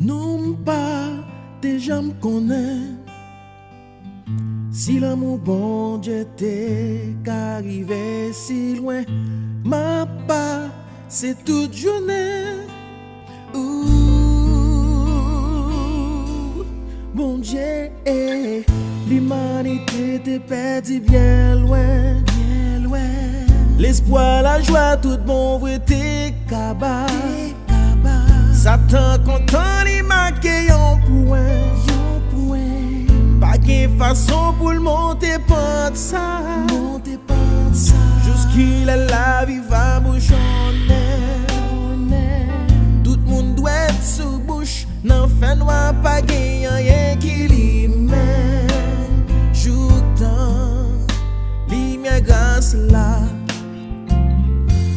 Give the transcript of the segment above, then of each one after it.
Non pas déjà me connaît. Si l'amour bon Dieu t'est qu'arrivé si loin, ma part c'est toute journée. Ouh, bon Dieu, l'humanité t'est perdue bien loin, bien loin. L'espoir, la joie, tout bon vrai t'es cabas. Satan content li marqué yon point. Pas de façon pour le monter pas de ça. Jusqu'il est la vie va bouchonner. Tout le monde doit être sous bouche. N'en fait noir pas gagne rien qui li met. Joutant li mien grâce là.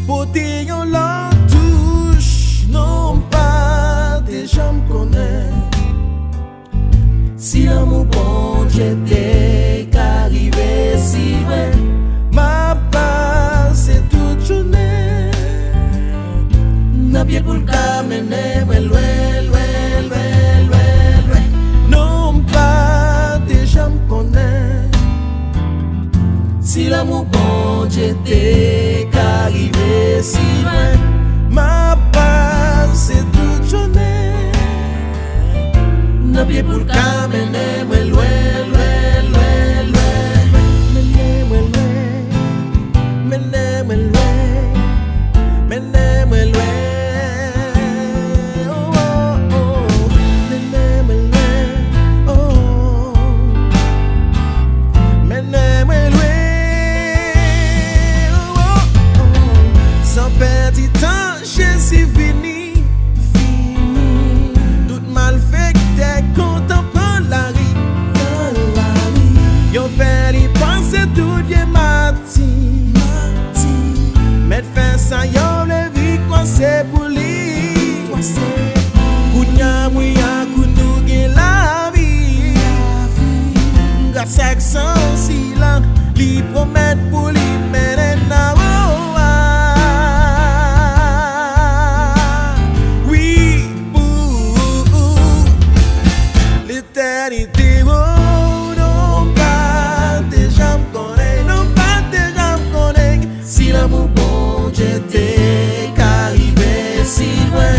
Poté yon l'en touche. Non pas déjà me connaît. Si l'amour bon Dieu t'est qu'arrivé si loin, ma part c'est toute journée. N'a bien pour le cas mener loin, loin, loin, loin. Non pas déjà me connaît. Si l'amour bon Dieu t'est qu'arrivé si loin, ma part c'est toute journée. N'a bien pour le cas mener loin, loin, loin, loin. Mener loin, mener loin, mener loin. Oh oh oh, mener loin, oh, mener loin, oh oh. Sans perdre du temps, je suis fini. Tout mal fait. Content prendre la rue, yo fait y penser tout bien matin. Mettre fin ça yo le vie quoi c'est pour lui. Kounya mouya kounou gen la vie. Grâce à son silence, li promet pour lui mener na l'éternité, oh, non pas déjà me connaît, non pas déjà me connaît. Si l'amour bon Dieu t'est qu'arrivé si loin,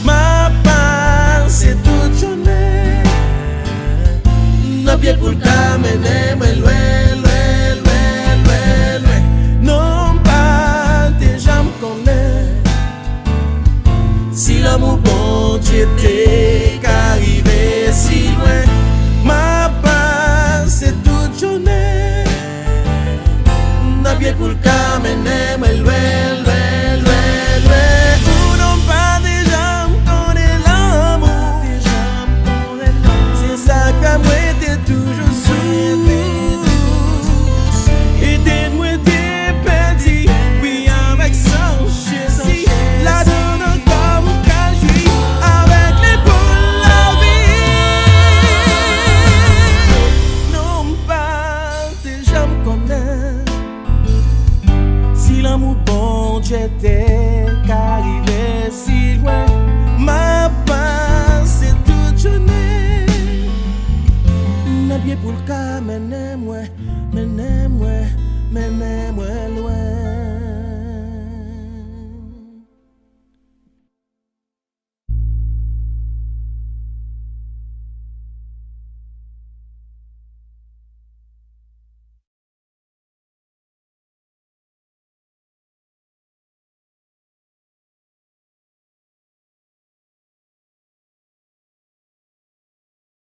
ma part c'est toute journée. N'a bien pour le cas mener loin, loin, loin, loin, loin. Non pas déjà me connaît. Si l'amour bon Dieu t'est qu'arrivé si loin, ma part c'est toute journée. N'a bien pour le cas mener loin, loin, loin, loin. Ou non pas déjà me connaît l'amour. C'est ça que moi t'es toujours souhaité. Et t'es moi t'es perdu. Oui avec son chéri. La donne comme cajou. Avec les boules la vie. Non pas déjà me connaît. Si l'amour bon Dieu t'est qu'arrivé si loin, ma part c'est toute journée. N'a bien pour le cas, menez-moi loin.